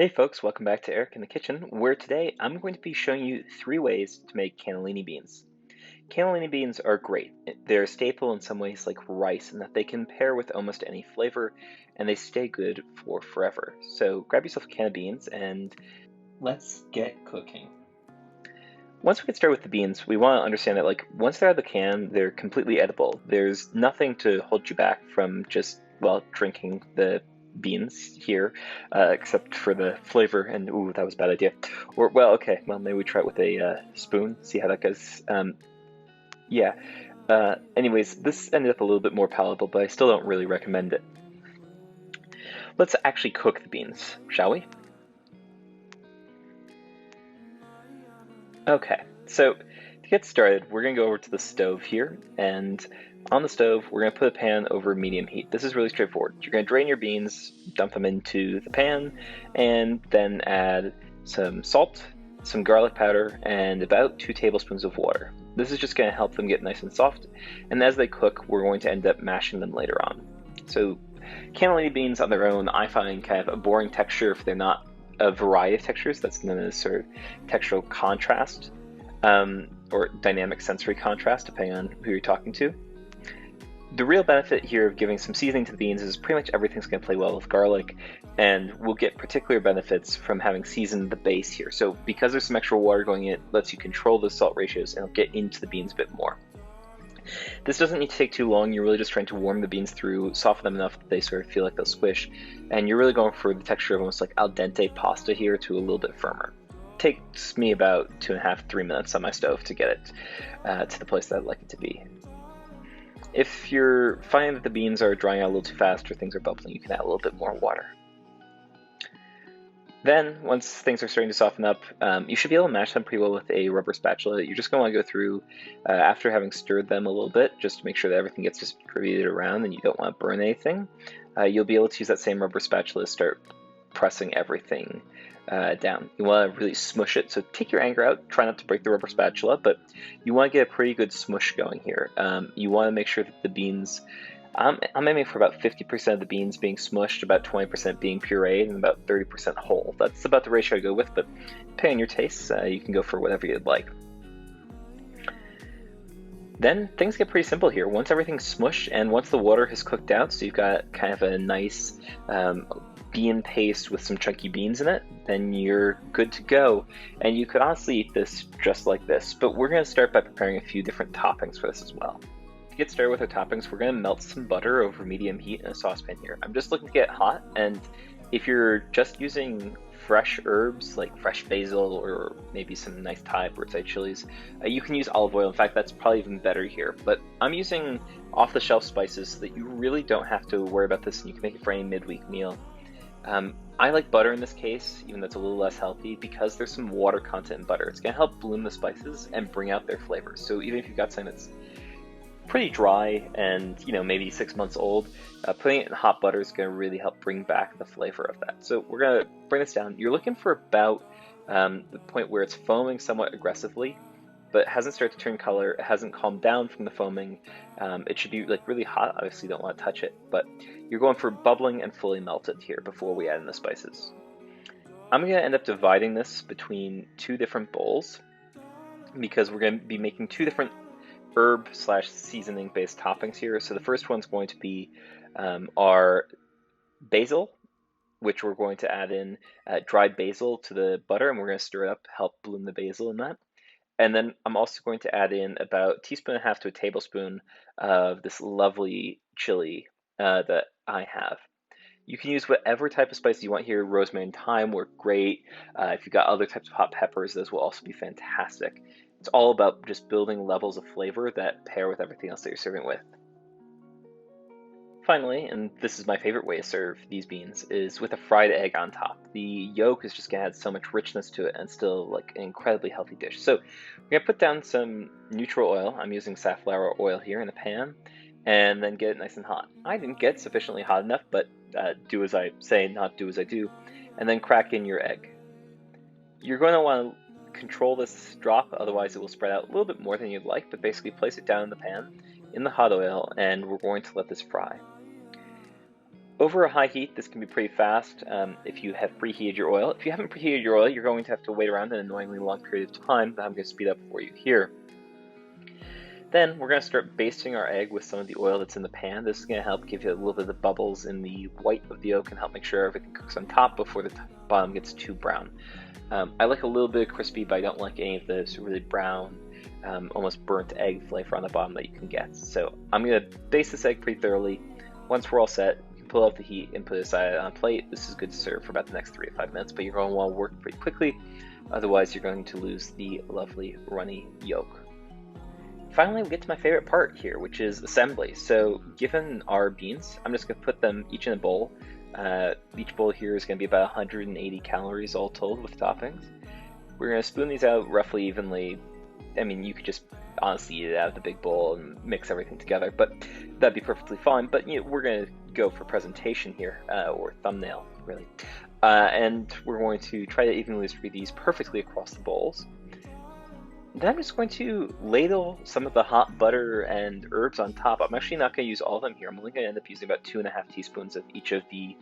Hey folks, welcome back to Eric in the Kitchen, where today I'm going to be showing you 3 ways to make cannellini beans. Cannellini beans are great. They're a staple in some ways like rice in that they can pair with almost any flavor and they stay good for forever. So grab yourself a can of beans and let's get cooking. Once we get started with the beans, we want to understand that once they're out of the can, they're completely edible. There's nothing to hold you back from just, well, drinking the beans here, except for the flavor. And ooh, that was a bad idea. Or well, okay, well maybe we try it with a spoon, see how that goes. Yeah. Anyways, this ended up a little bit more palatable, but I still don't really recommend it. Let's actually cook the beans, shall we? Okay, so to get started, we're gonna go over to the stove here, and on the stove, we're gonna put a pan over medium heat. This is really straightforward. You're gonna drain your beans, dump them into the pan, and then add some salt, some garlic powder, and about 2 tablespoons of water. This is just gonna help them get nice and soft, and as they cook, we're going to end up mashing them later on. So cannellini beans on their own, I find kind of a boring texture if they're not a variety of textures. That's known as sort of textural contrast, or dynamic sensory contrast, depending on who you're talking to. The real benefit here of giving some seasoning to the beans is pretty much everything's going to play well with garlic, and we'll get particular benefits from having seasoned the base here. So because there's some extra water going in, it lets you control the salt ratios and it'll get into the beans a bit more. This doesn't need to take too long. You're really just trying to warm the beans through, soften them enough that they sort of feel like they'll squish, and you're really going for the texture of almost like al dente pasta here to a little bit firmer. It takes me about 2.5 to 3 minutes on my stove to get it to the place that I'd like it to be. If you're finding that the beans are drying out a little too fast or things are bubbling, you can add a little bit more water. Then, once things are starting to soften up, you should be able to mash them pretty well with a rubber spatula. You're just going to want to go through, after having stirred them a little bit, just to make sure that everything gets distributed around and you don't want to burn anything. You'll be able to use that same rubber spatula to start pressing everything down. You want to really smush it, so take your anger out. Try not to break the rubber spatula, but you want to get a pretty good smush going here. You want to make sure that the beans, I'm aiming for about 50% of the beans being smushed, about 20% being pureed, and about 30% whole. That's about the ratio I go with, but depending on your tastes, you can go for whatever you'd like. Then things get pretty simple here. Once everything's smushed and once the water has cooked out, so you've got kind of a nice bean paste with some chunky beans in it, then you're good to go. And you could honestly eat this just like this, but we're going to start by preparing a few different toppings for this as well. To get started with our toppings, we're going to melt some butter over medium heat in a saucepan here. I'm just looking to get hot, and if you're just using fresh herbs like fresh basil or maybe some nice Thai bird's-eye chilies, you can use olive oil. In fact, that's probably even better here. But I'm using off-the-shelf spices so that you really don't have to worry about this and you can make it for any midweek meal. I like butter in this case, even though it's a little less healthy, because there's some water content in butter. It's going to help bloom the spices and bring out their flavors. So even if you've got something that's pretty dry and maybe 6 months old, putting it in hot butter is going to really help bring back the flavor of that. So we're going to bring this down. You're looking for about the point where it's foaming somewhat aggressively, but hasn't started to turn color. It hasn't calmed down from the foaming. It should be really hot. Obviously, you don't want to touch it, but you're going for bubbling and fully melted here before we add in the spices. I'm going to end up dividing this between 2 different bowls because we're going to be making 2 different herb/seasoning based toppings here. So the first one's going to be our basil, which we're going to add in dried basil to the butter, and we're going to stir it up, help bloom the basil in that. And then I'm also going to add in about 1.5 teaspoons to a tablespoon of this lovely chili that I have. You can use whatever type of spice you want here. Rosemary and thyme work great. If you've got other types of hot peppers, those will also be fantastic. It's all about just building levels of flavor that pair with everything else that you're serving with. Finally, and this is my favorite way to serve these beans, is with a fried egg on top. The yolk is just going to add so much richness to it and still an incredibly healthy dish. So we're going to put down some neutral oil. I'm using safflower oil here in a pan, and then get it nice and hot. I didn't get sufficiently hot enough, but do as I say, not do as I do. And then crack in your egg. You're going to want to control this drop, otherwise it will spread out a little bit more than you'd like, but basically place it down in the pan in the hot oil, and we're going to let this fry. Over a high heat, this can be pretty fast if you have preheated your oil. If you haven't preheated your oil, you're going to have to wait around an annoyingly long period of time, but I'm going to speed up for you here. Then we're going to start basting our egg with some of the oil that's in the pan. This is going to help give you a little bit of the bubbles in the white of the yolk and help make sure everything cooks on top before the bottom gets too brown. I like a little bit of crispy, but I don't like any of the really brown, almost burnt egg flavor on the bottom that you can get. So I'm going to baste this egg pretty thoroughly. Once we're all set, you can pull out the heat and put it aside on a plate. This is good to serve for about the next 3 to 5 minutes, but you're going to want to work pretty quickly. Otherwise, you're going to lose the lovely runny yolk. Finally, we get to my favorite part here, which is assembly. So given our beans, I'm just going to put them each in a bowl. Each bowl here is going to be about 180 calories all told with toppings. We're going to spoon these out roughly evenly. I mean, you could just honestly eat it out of the big bowl and mix everything together, but that'd be perfectly fine. But we're going to go for presentation here, or thumbnail, really. And we're going to try to evenly distribute these perfectly across the bowls. Then I'm just going to ladle some of the hot butter and herbs on top. I'm actually not going to use all of them here. I'm only going to end up using about 2.5 teaspoons of each of the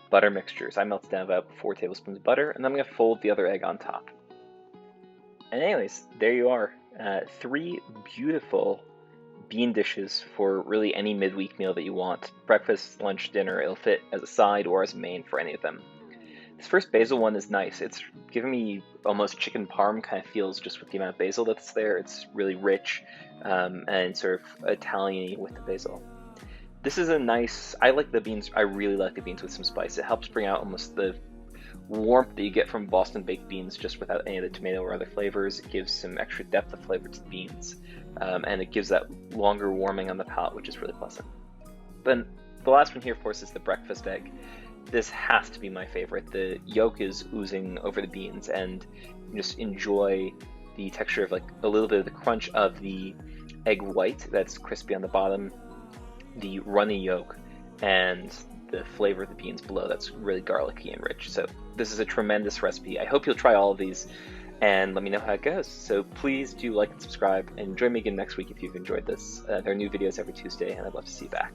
butter mixtures. I melted down about 4 tablespoons of butter, and then I'm going to fold the other egg on top. And anyways, there you are. 3 beautiful bean dishes for really any midweek meal that you want. Breakfast, lunch, dinner, it'll fit as a side or as a main for any of them. This first basil one is nice. It's giving me almost chicken parm kind of feels just with the amount of basil that's there. It's really rich and sort of Italian-y with the basil. This is a nice, I like the beans, I really like the beans with some spice. It helps bring out almost the warmth that you get from Boston baked beans just without any of the tomato or other flavors. It gives some extra depth of flavor to the beans and it gives that longer warming on the palate, which is really pleasant. Then the last one here, of course, is the breakfast egg. This has to be my favorite. The yolk is oozing over the beans, and you just enjoy the texture of like a little bit of the crunch of the egg white that's crispy on the bottom, the runny yolk, and the flavor of the beans below that's really garlicky and rich. So this is a tremendous recipe. I hope you'll try all of these and let me know how it goes. So please do like and subscribe, and join me again next week if you've enjoyed this. There are new videos every Tuesday, and I'd love to see you back.